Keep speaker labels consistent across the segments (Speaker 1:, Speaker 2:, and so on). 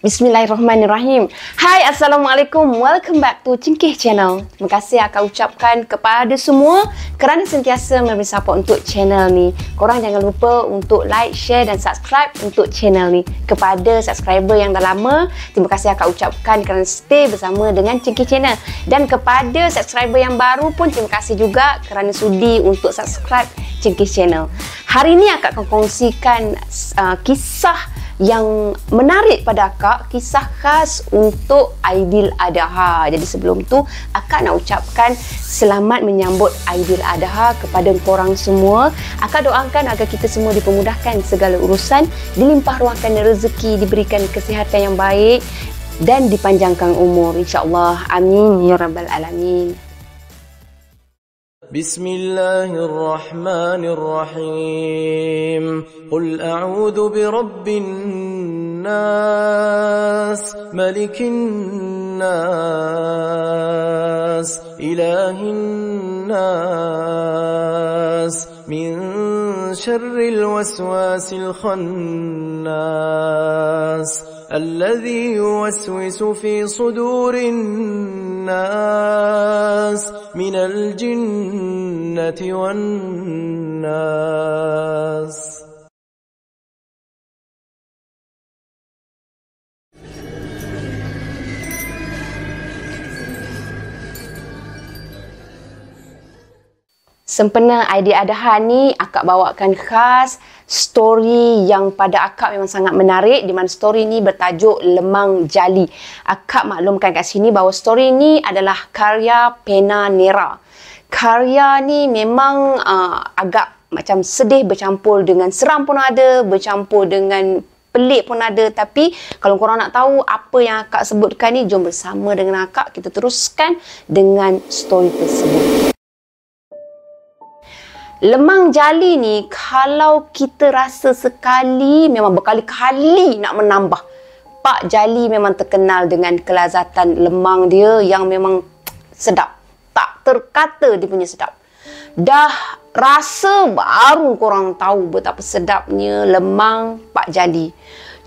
Speaker 1: Bismillahirrahmanirrahim. Hai, Assalamualaikum. Welcome back to Cingkih Channel. Terima kasih akan ucapkan kepada semua kerana sentiasa memberi support untuk channel ni. Korang jangan lupa untuk like, share dan subscribe untuk channel ni. Kepada subscriber yang dah lama, terima kasih akan ucapkan kerana stay bersama dengan Cingkih Channel. Dan kepada subscriber yang baru pun, terima kasih juga kerana sudi untuk subscribe Cingkih Channel. Hari ni akan kongsikan kisah yang menarik pada akak, kisah khas untuk Aidiladha. Jadi sebelum tu, akak nak ucapkan selamat menyambut Aidiladha kepada korang semua. Akak doakan agar kita semua dipermudahkan segala urusan, dilimpah ruahkan rezeki, diberikan kesihatan yang baik dan dipanjangkan umur, insya-Allah. Amin ya rabbal alamin.
Speaker 2: بسم الله الرحمن الرحيم قل أعوذ برب الناس ملك الناس إله الناس من شر الوسواس الخناس الذي يوسوس في صدور الناس من الجنة والناس.
Speaker 1: Sempena Aidiladha ni, akak bawakan khas story yang pada akak memang sangat menarik, di mana story ni bertajuk Lemang Jali. Akak maklumkan kat sini bahawa story ni adalah karya Pena Nera. Karya ni memang agak macam sedih bercampur dengan seram pun ada, bercampur dengan pelik pun ada. Tapi kalau korang nak tahu apa yang akak sebutkan ni, jom bersama dengan akak kita teruskan dengan story tersebut. Lemang Jali ni, kalau kita rasa sekali, memang berkali-kali nak menambah. Pak Jali memang terkenal dengan kelazatan lemang dia yang memang sedap. Tak terkata dia punya sedap. Dah rasa baru korang tahu betapa sedapnya lemang Pak Jali.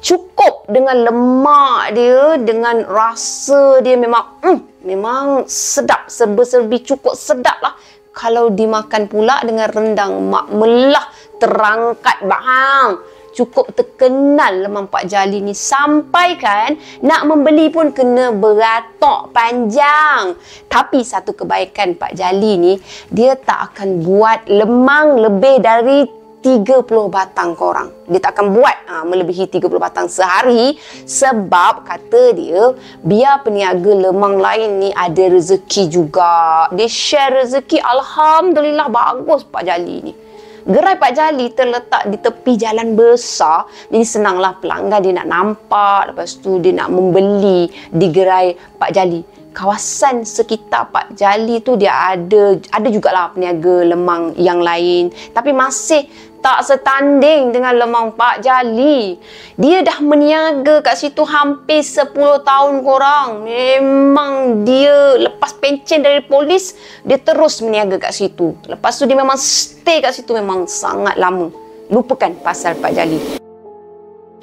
Speaker 1: Cukup dengan lemak dia, dengan rasa dia memang sedap, serba-serbi cukup sedap lah. Kalau dimakan pula dengan rendang mak melah terangkat bahang. Cukup terkenal lemang Pak Jali ni, sampai kan nak membeli pun kena beratok panjang. Tapi satu kebaikan Pak Jali ni, dia tak akan buat lemang lebih dari 30 batang korang. Dia tak akan buat melebihi 30 batang sehari, sebab kata dia biar peniaga lemang lain ni ada rezeki juga. Dia share rezeki. Alhamdulillah, bagus Pak Jali ni. Gerai Pak Jali terletak di tepi jalan besar, jadi senanglah pelanggan dia nak nampak, lepas tu dia nak membeli di gerai Pak Jali. Kawasan sekitar Pak Jali tu dia ada jugalah peniaga lemang yang lain, tapi masih tak setanding dengan lemang Pak Jali. Dia dah meniaga kat situ hampir 10 tahun korang. Memang dia lepas pencen dari polis, dia terus meniaga kat situ. Lepas tu dia memang stay kat situ memang sangat lama. Lupakan pasal Pak Jali.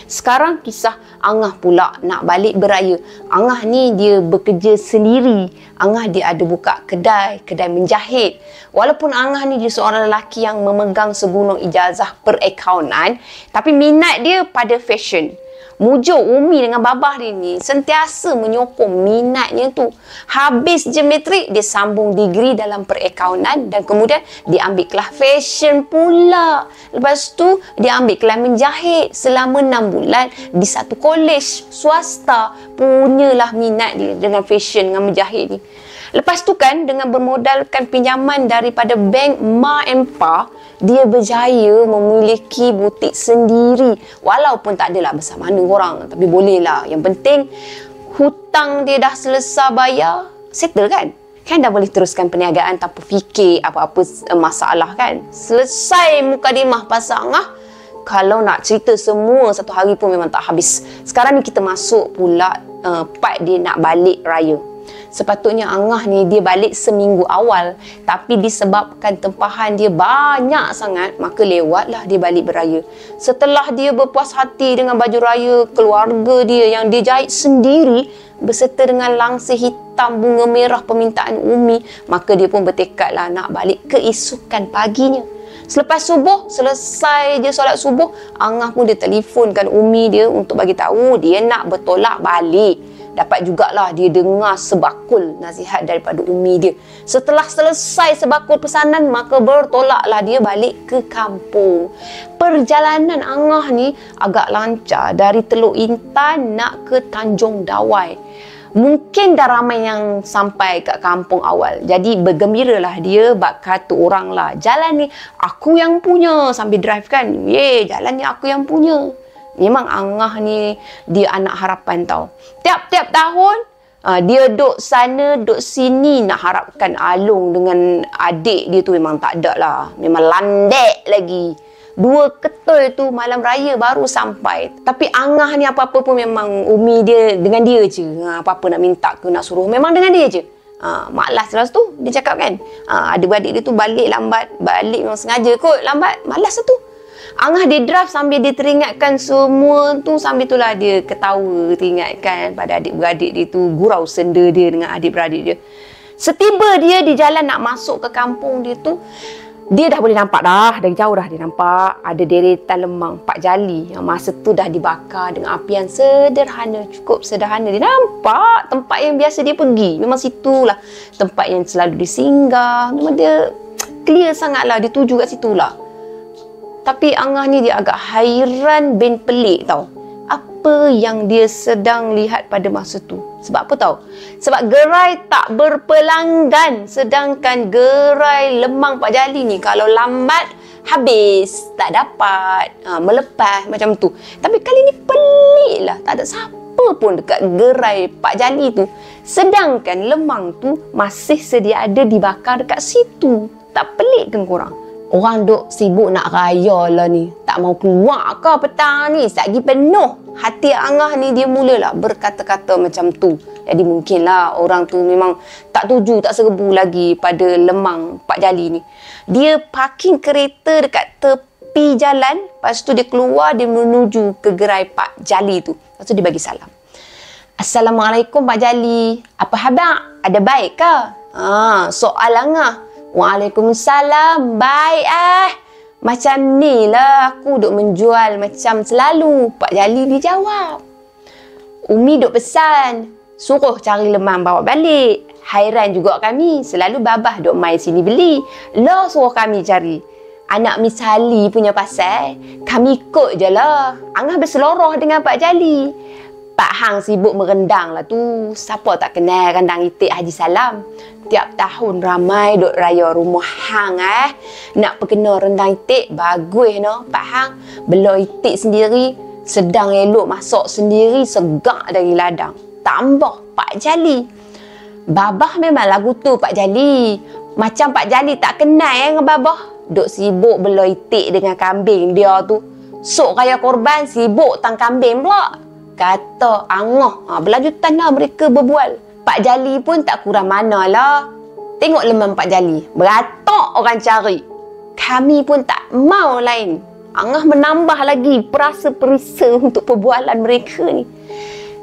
Speaker 1: Sekarang kisah Angah pula nak balik beraya. Angah ni dia bekerja sendiri. Angah dia ada buka kedai menjahit. Walaupun Angah ni dia seorang lelaki yang memegang segunung ijazah perakaunan, tapi minat dia pada fashion. Mujur Umi dengan babah dia ni sentiasa menyokong minatnya tu. Habis je matrik, dia sambung degree dalam perakaunan dan kemudian dia ambil kelas fashion pula. Lepas tu dia ambil kelas menjahit selama 6 bulan di satu kolej swasta. Punyalah minat dia dengan fashion, dengan menjahit ni. Lepas tu kan, dengan bermodalkan pinjaman daripada bank Ma and Pa, dia berjaya memiliki butik sendiri. Walaupun tak adalah besar mana korang, tapi bolehlah. Yang penting hutang dia dah selesai bayar, settle kan? Kan dah boleh teruskan perniagaan tanpa fikir apa-apa masalah kan? Selesai mukadimah pasal Angah. Kalau nak cerita semua satu hari pun memang tak habis. Sekarang ni kita masuk pula part dia nak balik raya. Sepatutnya Angah ni dia balik seminggu awal, tapi disebabkan tempahan dia banyak sangat, maka lewatlah dia balik beraya. Setelah dia berpuas hati dengan baju raya keluarga dia yang dia jahit sendiri beserta dengan langsir hitam bunga merah permintaan Umi, maka dia pun bertekadlah nak balik keesokan paginya. Selepas subuh, selesai je solat subuh, Angah pun dia telefonkan Umi dia untuk bagi tahu dia nak bertolak balik. Dapat jugalah dia dengar sebakul nasihat daripada Umi dia. Setelah selesai sebakul pesanan, maka bertolaklah dia balik ke kampung. Perjalanan Angah ni agak lancar dari Teluk Intan nak ke Tanjung Dawai. Mungkin dah ramai yang sampai kat kampung awal. Jadi bergembiralah dia bak kata orang lah, jalan ni aku yang punya, sambil drive kan. Jalan ni aku yang punya. Memang Angah ni dia anak harapan tau. Tiap-tiap tahun dia duduk sana, duduk sini nak harapkan Along dengan adik dia tu memang tak ada lah. Memang landek lagi. 2 ketul tu malam raya baru sampai. Tapi Angah ni apa-apa pun memang Umi dia dengan dia je. Apa-apa nak minta ke nak suruh memang dengan dia je. Malas lah tu dia cakap kan. Adik-adik dia tu balik lambat. Balik memang sengaja kot lambat. Malas lah tu. Angah dia drive sambil dia teringatkan semua tu. Sambil itulah dia ketawa, teringatkan pada adik-beradik dia tu, gurau senda dia dengan adik-beradik dia. Setiba dia di jalan nak masuk ke kampung dia tu, dia dah boleh nampak dah, dari jauh dah dia nampak ada deretan lemang Pak Jali yang masa tu dah dibakar dengan api yang sederhana, cukup sederhana. Dia nampak tempat yang biasa dia pergi, memang situlah tempat yang selalu dia singgah. Memang dia clear sangatlah, dia tuju kat situlah. Tapi Angah ni dia agak hairan bin pelik tau. Apa yang dia sedang lihat pada masa tu. Sebab apa tau? Sebab gerai tak berpelanggan. Sedangkan gerai lemang Pak Jali ni kalau lambat, habis. Tak dapat. Melepas macam tu. Tapi kali ni pelik lah. Tak ada siapa pun dekat gerai Pak Jali tu. Sedangkan lemang tu masih sedia ada dibakar dekat situ. Tak pelik ke korang? Orang duk sibuk nak raya lah ni. Tak mau keluar ke petang ni? Lagi penuh. Hati Angah ni dia mulalah berkata-kata macam tu. Jadi mungkinlah orang tu memang tak tuju, tak serbu lagi pada lemang Pak Jali ni. Dia parking kereta dekat tepi jalan. Lepas tu dia keluar, dia menuju ke gerai Pak Jali tu. Lepas tu dia bagi salam. Assalamualaikum Pak Jali. Apa khabar? Ada baik ke? Soal Angah. Waalaikumsalam. Baik Macam ni lah aku duk menjual macam selalu. Pak Jali dia jawab. Umi duk pesan, suruh cari lemang bawa balik. Hairan juga kami. Selalu babah duk mai sini beli. Lo suruh kami cari. Anak Miss Hali punya pasal, kami ikut je lah. Angah berseloroh dengan Pak Jali. Pak Hang sibuk merendang lah tu. Siapa tak kenal rendang itik Haji Salam? Tiap tahun ramai duk raya rumah Hang nak perkena rendang itik. Bagus no Pak Hang. Bela itik sendiri, sedang elok masak sendiri, segak dari ladang. Tambah Pak Jali. Babah memang lagu tu Pak Jali. Macam Pak Jali tak kenal dengan babah. Duk sibuk bela itik dengan kambing dia tu. Sok raya korban sibuk tang kambing pula. Kata Angah. Berlanjutan lah mereka berbual. Pak Jali pun tak kurang mana lah. Tengok lemang Pak Jali. Beratok orang cari. Kami pun tak mau lain. Angah menambah lagi perasa perisa untuk perbualan mereka ni.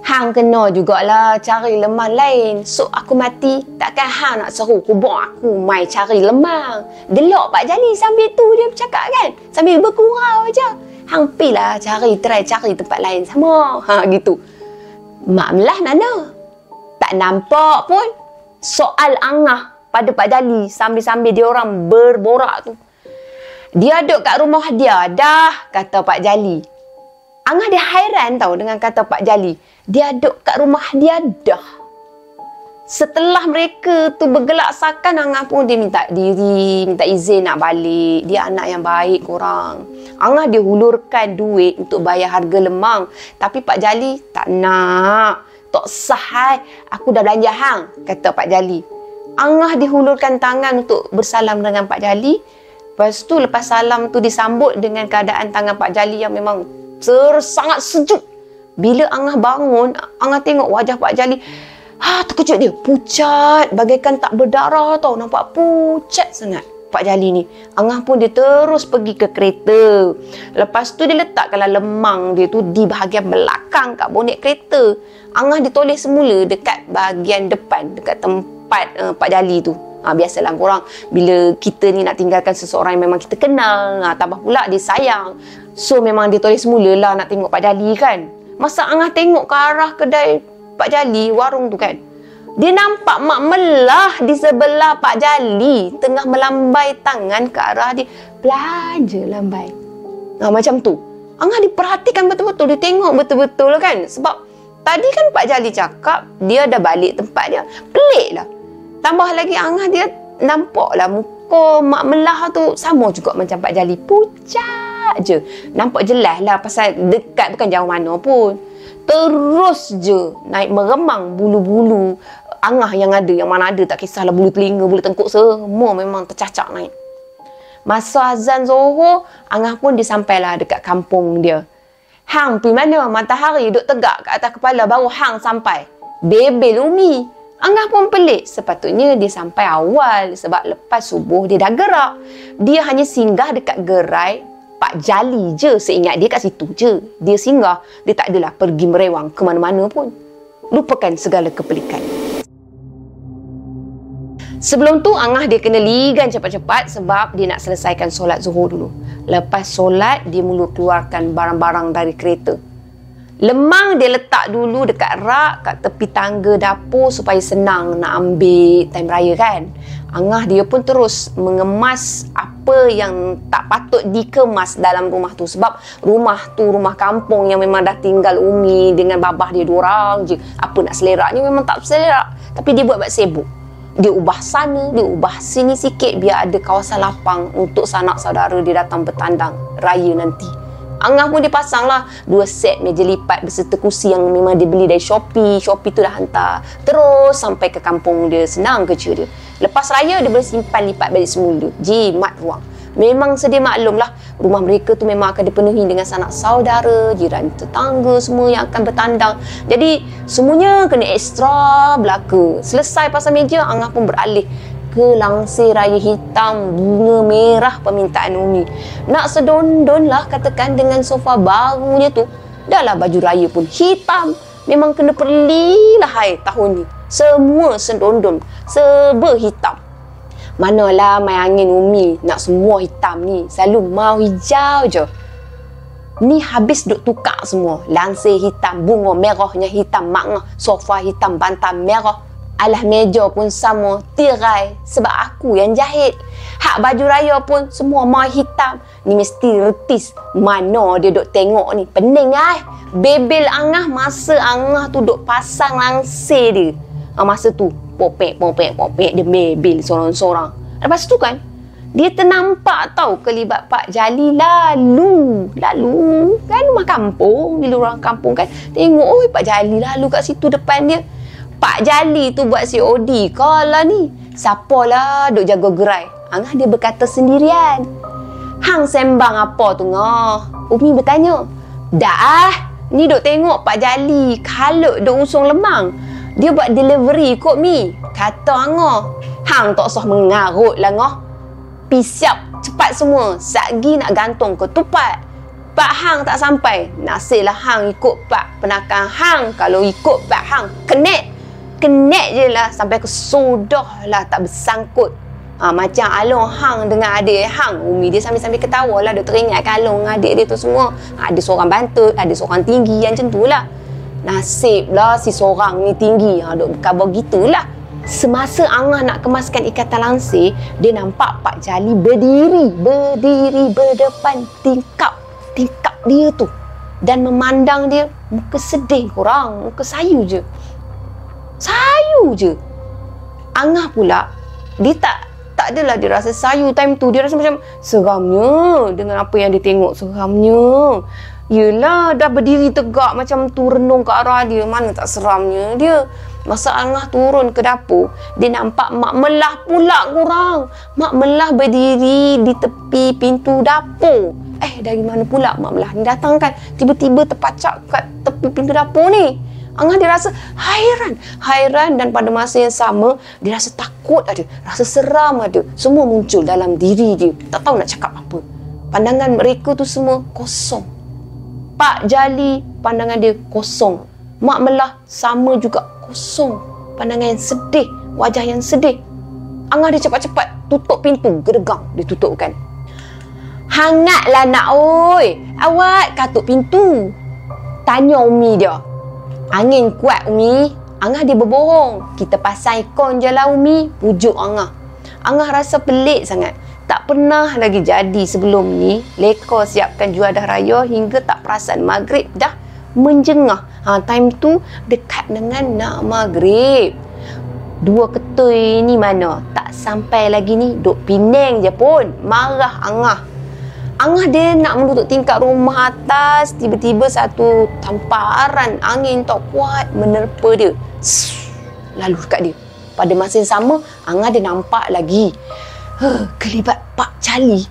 Speaker 1: Hang kena jugalah cari lemang lain. So aku mati, takkan Hang nak seru kubur aku mai cari lemang. Gelak Pak Jali sambil tu dia bercakap kan. Sambil bergurau je. Hang pilah try cari tempat lain sama. Gitu. Mak Melah mana? Tak nampak pun. Soal Angah pada Pak Jali sambil-sambil dia orang berborak tu. Dia duduk kat rumah dia dah, kata Pak Jali. Angah dia hairan tau dengan kata Pak Jali. Dia duduk kat rumah dia dah. Setelah mereka tu bergelak sakan, Angah pun dia minta diri, minta izin nak balik. Dia anak yang baik korang. Angah dia hulurkan duit untuk bayar harga lemang. Tapi Pak Jali tak nak. Tak sah aku dah belanja hang, kata Pak Jali. Angah dihulurkan tangan untuk bersalam dengan Pak Jali. Lepas tu lepas salam tu disambut dengan keadaan tangan Pak Jali yang memang sangat sejuk. Bila Angah bangun, Angah tengok wajah Pak Jali. Terkejut dia. Pucat. Bagaikan tak berdarah tau. Nampak pucat sangat Pak Jali ni. Angah pun dia terus pergi ke kereta. Lepas tu dia letakkanlah lemang dia tu di bahagian belakang kat bonet kereta. Angah ditoleh semula dekat bahagian depan, dekat tempat Pak Jali tu. Biasalah korang bila kita ni nak tinggalkan seseorang yang memang kita kenal, tambah pula dia sayang. So memang dia toleh semula lah nak tengok Pak Jali kan. Masa Angah tengok ke arah kedai Pak Jali, warung tu kan, dia nampak Mak Melah di sebelah Pak Jali tengah melambai tangan ke arah dia. Belanja lambai. Macam tu. Angah diperhatikan betul-betul. Dia tengok betul-betul kan. Sebab tadi kan Pak Jali cakap dia dah balik tempat dia. Pelik lah. Tambah lagi Angah dia nampak lah muka Mak Melah tu sama juga macam Pak Jali. Pucat je. Nampak jelas lah pasal dekat bukan jauh mana pun. Terus je naik meremang bulu-bulu Angah yang ada, yang mana ada tak kisahlah, bulu telinga, bulu tengkuk, semua memang tercacak naik. Masa azan Zuhur, Angah pun disampailah dekat kampung dia. Hang pergi mana? Matahari duduk tegak kat atas kepala, baru hang sampai. Bebel Umi. Angah pun pelik. Sepatutnya dia sampai awal sebab lepas subuh dia dah gerak. Dia hanya singgah dekat gerai Pak Jali je. Seingat dia kat situ je dia singgah. Dia tak adalah pergi merewang ke mana-mana pun. Lupakan segala kepelikan. Sebelum tu Angah dia kena ligan cepat-cepat sebab dia nak selesaikan solat Zuhur dulu. Lepas solat dia mula keluarkan barang-barang dari kereta. Lemang dia letak dulu dekat rak kat tepi tangga dapur supaya senang nak ambil time raya kan. Angah dia pun terus mengemas apa yang tak patut dikemas dalam rumah tu. Sebab rumah tu rumah kampung yang memang dah tinggal Umi dengan babah dia diorang je. Apa nak seleraknya memang tak selerak. Tapi dia buat sibuk. Dia ubah sana, dia ubah sini sikit biar ada kawasan lapang untuk sanak saudara dia datang bertandang raya nanti. Angah pun dia pasang lah 2 set meja lipat beserta kursi yang memang dia beli dari Shopee. Shopee tu dah hantar terus sampai ke kampung dia. Senang kerja dia. Lepas raya dia boleh simpan lipat balik semula. Jimat ruang. Memang sedia maklum lah, rumah mereka tu memang akan dipenuhi dengan sanak saudara, jiran tetangga semua yang akan bertandang. Jadi semuanya kena ekstra belaka. Selesai pasang meja, Angah pun beralih ke langsir raya hitam bunga merah permintaan Umi. Nak sedondon lah katakan dengan sofa barunya tu. Dah lah baju raya pun hitam. Memang kena perlilah hai tahun ni. Semua sedondon, serba hitam. Manalah main angin Umi nak semua hitam ni. Selalu mau hijau je. Ni habis duk tukar semua. Langsir hitam, bunga merahnya hitam, makna sofa hitam, bantal merah. Alah meja pun sama, tirai sebab aku yang jahit. Hak baju raya pun semua mai hitam. Ni mesti retis. Mana dia duk tengok ni? Pening Bebel Angah masa Angah tu duk pasang langsir dia. Masa tu popek dia bebel sorang-sorang. Lepas tu kan dia ternampak tahu kelibat Pak Jali lalu kan rumah kampung, di luar kampung kan. Tengok Pak Jali lalu kat situ depan dia. Pak Jali tu buat COD kalau ni. Siapalah duk jaga gerai? Angah dia berkata sendirian. Hang sembang apa tu ngah? Umi bertanya. Dah ni duk tengok Pak Jali kalau duk usung lemang. Dia buat delivery kot Mi. Kata Angah. Hang tak usah mengarut lah ngah. Pi siap cepat semua. Satgi nak gantung ketupat. Pak Hang tak sampai. Nasiblah Hang ikut Pak penakan Hang. Kalau ikut Pak Hang Kenek je lah sampai ke sodah lah tak bersangkut. Macam Along Hang dengan adik Hang. Umi dia sambil-sambil ketawa lah. Dia teringatkan Along dengan adik dia tu semua. Ada seorang bantut, ada seorang tinggi yang macam tu lah. Nasib lah si seorang ni tinggi. Duk berkabar gitulah. Semasa Angah nak kemaskan ikatan langsir, dia nampak Pak Jali berdiri berdepan tingkap dia tu. Dan memandang dia, muka sedih korang, muka sayu je. Angah pula, dia tak adalah dia rasa sayu time tu. Dia rasa macam seramnya dengan apa yang dia tengok. Seramnya. Yelah, dah berdiri tegak macam tu renung ke arah dia. Mana tak seramnya dia. Masa Angah turun ke dapur, dia nampak Mak Melah pula korang. Mak Melah berdiri di tepi pintu dapur. Dari mana pula Mak Melah ni datang kan? Tiba-tiba terpacak kat tepi pintu dapur ni. Angah dia rasa hairan dan pada masa yang sama dia rasa takut ada, rasa seram ada. Semua muncul dalam diri dia. Tak tahu nak cakap apa. Pandangan mereka tu semua kosong. Pak Jali pandangan dia kosong. Mak Melah sama juga kosong. Pandangan yang sedih, wajah yang sedih. Angah dia cepat-cepat tutup pintu, geregang dia tutupkan. Hangatlah nak oi. Awak katuk pintu. Tanya Umi dia. Angin kuat Umi. Angah dia berbohong. Kita pasang ikon je lah Umi. Pujuk Angah. Angah rasa pelik sangat. Tak pernah lagi jadi sebelum ni. Leka siapkan juadah raya hingga tak perasan maghrib dah menjengah. Time tu dekat dengan nak maghrib. Dua ketui ni mana? Tak sampai lagi ni. Duk Penang je pun. Marah Angah. Angah dia nak menutup tingkat rumah atas. Tiba-tiba satu tamparan angin tak kuat menerpa dia. Lalu dekat dia. Pada masa yang sama, Angah dia nampak lagi kelibat Pak Jali.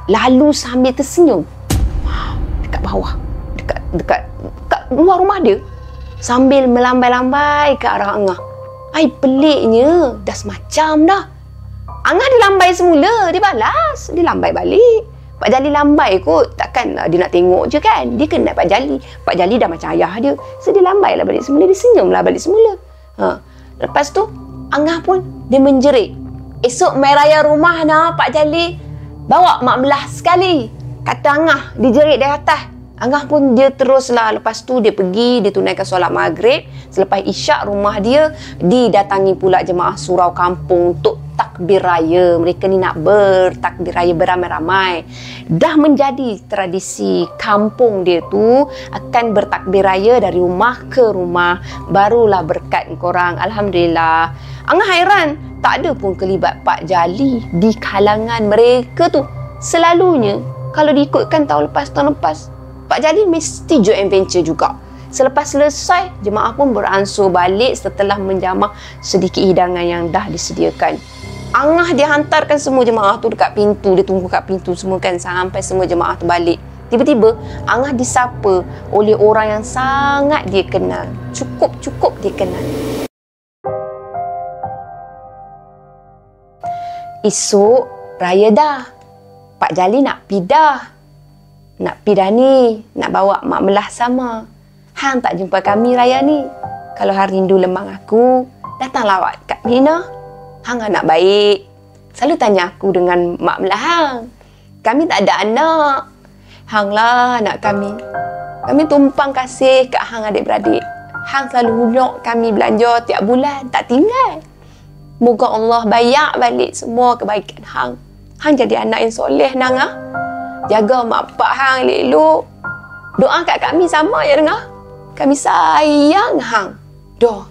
Speaker 1: Lalu sambil tersenyum. Dekat bawah. Dekat luar rumah dia. Sambil melambai-lambai ke arah Angah. Peliknya. Dah semacam dah. Angah dia lambai semula. Dia balas. Dia lambai balik. Pak Jali lambai kot. Takkanlah dia nak tengok je kan. Dia kena Pak Jali. Pak Jali dah macam ayah dia. So dia lambai lah balik semula. Dia senyum lah balik semula. Lepas tu Angah pun dia menjerit. Esok mai raya rumah nak Pak Jali. Bawa Mak Melah sekali. Kata Angah. Dia jerit dari atas. Angah pun dia teruslah. Lepas tu dia pergi. Dia tunaikan solat maghrib. Selepas isyak rumah dia didatangi pula jemaah surau kampung untuk takbir raya. Mereka ni nak bertakbir raya beramai-ramai. Dah menjadi tradisi kampung dia tu akan bertakbir raya dari rumah ke rumah. Barulah berkat korang. Alhamdulillah. Angah hairan. Tak ada pun kelibat Pak Jali di kalangan mereka tu. Selalunya kalau diikutkan tahun lepas Pak Jali mesti joint venture juga. Selepas selesai, jemaah pun beransur balik setelah menjamah sedikit hidangan yang dah disediakan. Angah dia hantarkan semua jemaah tu dekat pintu. Dia tunggu kat pintu semua kan sampai semua jemaah tu balik. Tiba-tiba, Angah disapa oleh orang yang sangat dia kenal. Cukup dia kenal. Esok, raya dah. Pak Jali nak pidah. Nak pergi dah ni. Nak bawa Mak Melah sama. Hang tak jumpa kami raya ni. Kalau hang rindu lemang aku, datanglah awak kat Mina. Hang anak baik. Selalu tanya aku dengan Mak Melah hang. Kami tak ada anak. Hang lah anak kami. Kami tumpang kasih kat hang adik-beradik. Hang selalu huluk kami belanja tiap bulan. Tak tinggal. Moga Allah bayar balik semua kebaikan hang. Hang jadi anak yang soleh nang ah. Jaga mak pak hang elok-elok. Doa kat kami sama ya dengar. Kami sayang hang. Dah.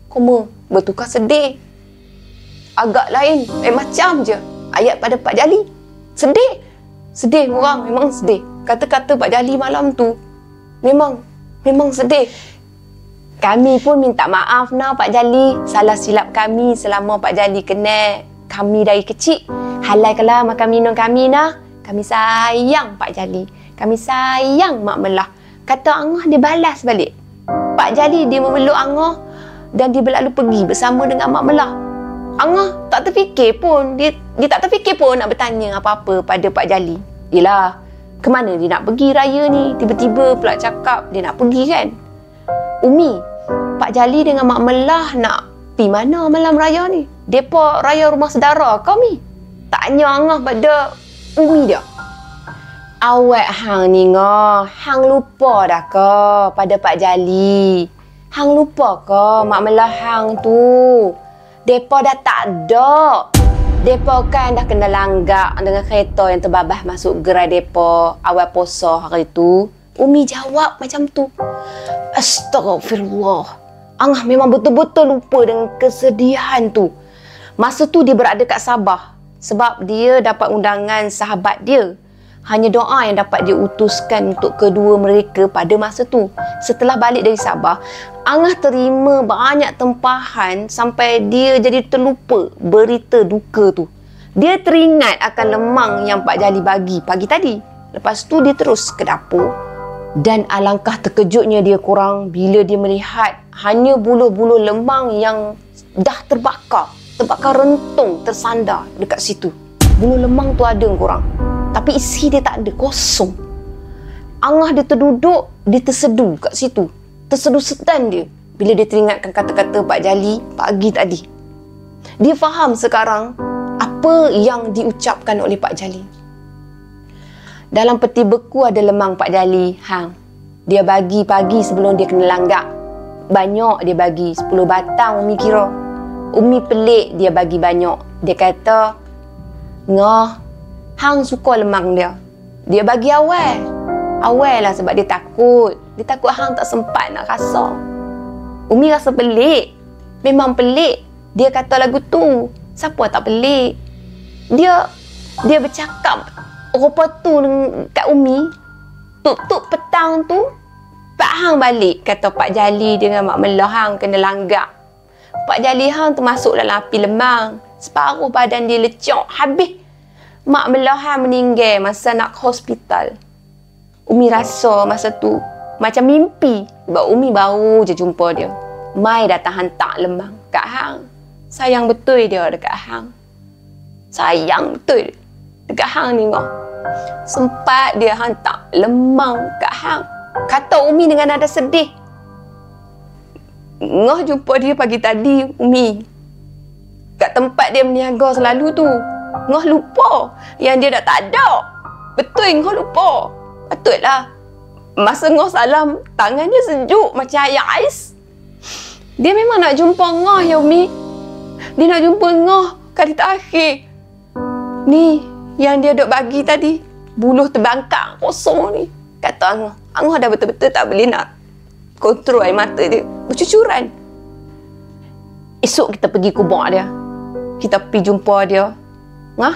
Speaker 1: Kamu bertukar sedih. Agak lain. Macam je. Ayat pada Pak Jali. Sedih. Sedih orang. Memang sedih. Kata-kata Pak Jali malam tu. Memang sedih. Kami pun minta maaf nak Pak Jali. Salah silap kami selama Pak Jali kenal kami dari kecil. Halalkanlah makan minum kami nak. Kami sayang Pak Jali. Kami sayang Mak Melah. Kata Angah dia balas balik. Pak Jali dia memeluk Angah dan dia berlalu pergi bersama dengan Mak Melah. Angah tak terfikir pun. Dia tak terfikir pun nak bertanya apa-apa pada Pak Jali. Yelah, ke mana dia nak pergi raya ni? Tiba-tiba pula cakap dia nak pergi kan? Umi, Pak Jali dengan Mak Melah nak pergi mana malam raya ni? Depa raya rumah saudara kau mi? Tanya Angah pada Umi dia. Awak hang ni ngah, hang lupa dah ke pada Pak Jali? Hang lupa ke Mak Melah hang tu? Depa dah tak ada. Depa kan dah kena langgak dengan kereta yang terbabas masuk gerai depa awal puasa hari tu. Umi jawab macam tu. Astagfirullah. Angah memang betul-betul lupa dengan kesedihan tu. Masa tu dia berada kat Sabah. Sebab dia dapat undangan sahabat dia. Hanya doa yang dapat dia utuskan untuk kedua mereka pada masa tu. Setelah balik dari Sabah, Angah terima banyak tempahan sampai dia jadi terlupa berita duka tu. Dia teringat akan lemang yang Pak Jali bagi pagi tadi. Lepas tu dia terus ke dapur. Dan alangkah terkejutnya dia korang bila dia melihat hanya buluh-buluh lemang yang dah terbakar rentung, tersandar dekat situ. Buluh lemang tu ada korang, tapi isi dia tak ada, kosong. Angah dia terduduk, dia tersedu kat situ. Tersedu setan dia bila dia teringatkan kata-kata Pak Jali pagi tadi. Dia faham sekarang apa yang diucapkan oleh Pak Jali. Dalam peti beku ada lemang Pak Jali hang. Dia bagi pagi sebelum dia kena langgak. Banyak dia bagi, 10 batang Umi kira. Umi pelik dia bagi banyak. Dia kata, "Ngah, hang suka lemang dia." Dia bagi awal. Awal lah sebab dia takut. Dia takut hang tak sempat nak rasa. Umi rasa pelik. Memang pelik. Dia kata lagu tu. Siapa tak pelik? Dia bercakap rupa tu kat Umi. Tuk-tuk petang tu, Pak Hang balik. Kata Pak Jali dengan Mak Melah hang kena langgak. Pak Jali hang termasuk dalam api lemang. Separuh badan dia lecok. Habis Mak Melah hang meninggal masa nak ke hospital. Umi rasa masa tu macam mimpi. Sebab Umi baru je jumpa dia. Mai datang hantar lemang kat hang. Sayang betul dia dekat hang. Sayang betul dekat hang ni ngah. Sempat dia hantar lemang kat hang. Kata Umi dengan nada sedih, "Ngah jumpa dia pagi tadi, Umi. Kat tempat dia berniaga selalu tu. Ngah lupa yang dia dah tak ada. Betul Ngah lupa. Patutlah. Masa Ngah salam, tangannya sejuk macam air ais. Dia memang nak jumpa Ngah ya Umi. Dia nak jumpa Ngah kali terakhir. Ni yang dia duk bagi tadi, buluh terbangkang kosong ni." Kata Angah. Angah dah betul-betul tak boleh nak kontrol air mata dia. Bercucuran. Esok kita pergi kubur dia. Kita pergi jumpa dia. Ngah?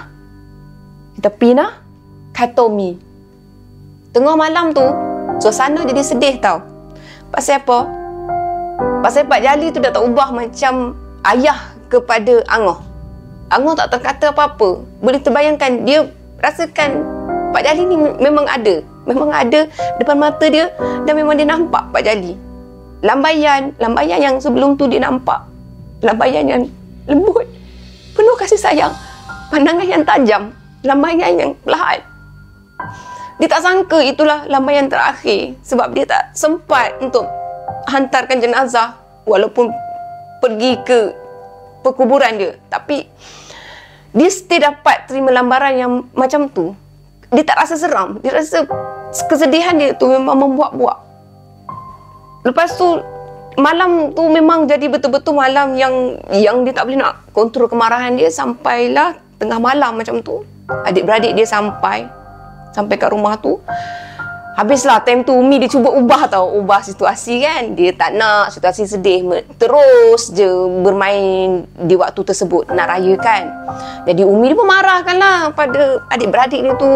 Speaker 1: Kita pergi nak? Kata Umi. Tengah malam tu, suasana jadi sedih tau. Pasal apa? Pasal Pak Jali tu dah tak ubah macam ayah kepada Angah. Angah tak terkata apa-apa. Boleh terbayangkan, dia rasakan Pak Jali ni memang ada. Memang ada depan mata dia dan memang dia nampak Pak Jali. Lambaian yang sebelum tu dia nampak. Lambaian yang lembut, penuh kasih sayang. Pandangan yang tajam, lambaian yang perlahan. Dia tak sangka itulah lambaian terakhir sebab dia tak sempat untuk hantarkan jenazah walaupun pergi ke perkuburan dia. Tapi dia still dapat terima lambaran yang macam tu. Dia tak rasa seram. Dia rasa kesedihan dia tu memang membuak-buak. Lepas tu, malam tu memang jadi betul-betul malam yang dia tak boleh nak kontrol kemarahan dia. Sampailah tengah malam macam tu. Adik-beradik dia sampai kat rumah tu. Habislah time tu Umi dia cuba ubah situasi kan. Dia tak nak situasi sedih, terus je bermain di waktu tersebut, nak rayakan. Jadi Umi dia pun marahkan lah pada adik-beradik dia tu.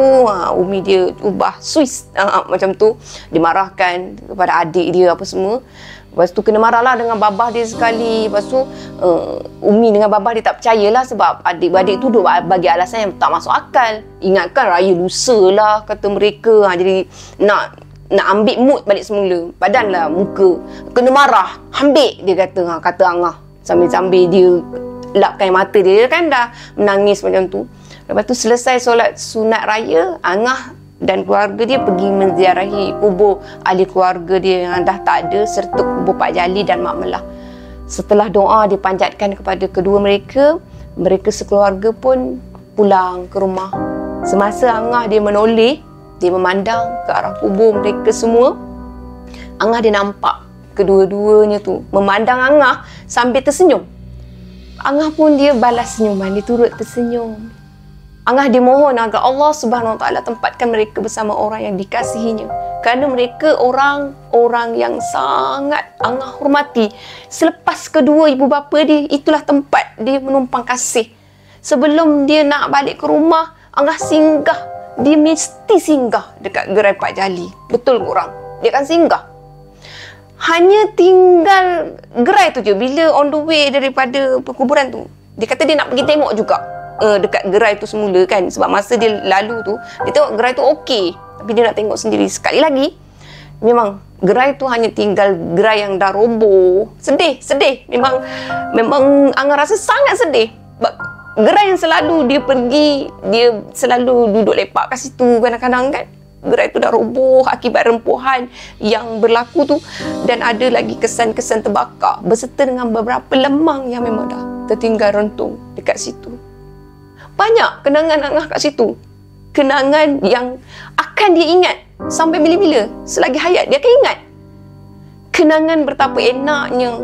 Speaker 1: Umi dia ubah switch macam tu. Dia marahkan kepada adik dia apa semua. Lepas tu kena marahlah dengan babah dia sekali. Lepas tu Umi dengan babah dia tak percayalah sebab adik-beradik tu duk bagi alasan yang tak masuk akal. Ingatkan raya lusa lah kata mereka. Jadi nak ambil mood balik semula. Badanlah muka kena marah. Ambil dia kata Angah. Sambil-sambil dia lapkan mata dia kan dah menangis macam tu. Lepas tu selesai solat sunat raya, Angah dan keluarga dia pergi menziarahi kubur ahli keluarga dia yang dah tak ada serta kubur Pak Jali dan Mak Melah. Setelah doa dipanjatkan kepada kedua mereka, mereka sekeluarga pun pulang ke rumah. Semasa Angah dia menoleh, dia memandang ke arah kubur mereka semua, Angah dia nampak kedua-duanya tu memandang Angah sambil tersenyum. Angah pun dia balas senyuman, dia turut tersenyum. Angah dia mohon agar Allah Subhanahu Wa Taala tempatkan mereka bersama orang yang dikasihinya. Kerana mereka orang yang sangat Angah hormati. Selepas kedua ibu bapa dia, itulah tempat dia menumpang kasih. Sebelum dia nak balik ke rumah, Angah singgah. Dia mesti singgah dekat gerai Pak Jali. Betul korang? Dia akan singgah. Hanya tinggal gerai tu je. Bila on the way daripada perkuburan tu, dia kata dia nak pergi tengok juga dekat gerai tu semula kan. Sebab masa dia lalu tu, dia tengok gerai tu okey, tapi dia nak tengok sendiri. Sekali lagi Memang gerai tu hanya tinggal gerai yang dah roboh. Sedih. Memang Angah rasa sangat sedih. Gerai yang selalu dia pergi, dia selalu duduk lepak kat situ kadang-kadang kan. Gerai tu dah roboh akibat rempuhan yang berlaku tu, dan ada lagi kesan-kesan terbakar berserta dengan beberapa lemang yang memang dah tertinggal rentung dekat situ. Banyak kenangan Angah kat situ. Kenangan yang akan dia ingat sampai bila-bila. Selagi hayat dia akan ingat. Kenangan betapa enaknya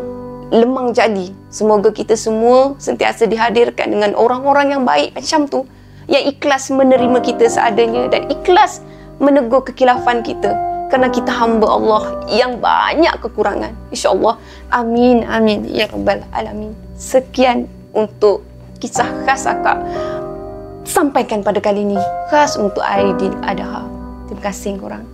Speaker 1: lemang jali. Semoga kita semua sentiasa dihadirkan dengan orang-orang yang baik macam tu, yang ikhlas menerima kita seadanya dan ikhlas menegur kekhilafan kita, kerana kita hamba Allah yang banyak kekurangan. InsyaAllah. Amin, amin ya rabbal alamin. Sekian untuk kisah khas akak sampaikan pada kali ini, khas untuk Aidiladha. Terima kasih korang.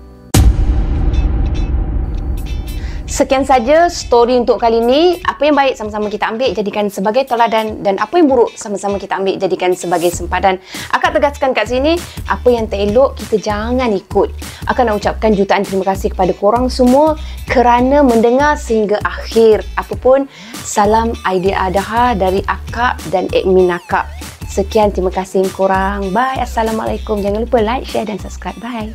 Speaker 1: Sekian saja story untuk kali ini. Apa yang baik sama-sama kita ambil jadikan sebagai teladan, dan apa yang buruk sama-sama kita ambil jadikan sebagai sempadan. Akak tegaskan kat sini, apa yang tak elok kita jangan ikut. Akak nak ucapkan jutaan terima kasih kepada korang semua kerana mendengar sehingga akhir. Apapun, salam Aidiladha dari akak dan admin akak. Sekian, terima kasih korang. Bye. Assalamualaikum. Jangan lupa like, share dan subscribe. Bye.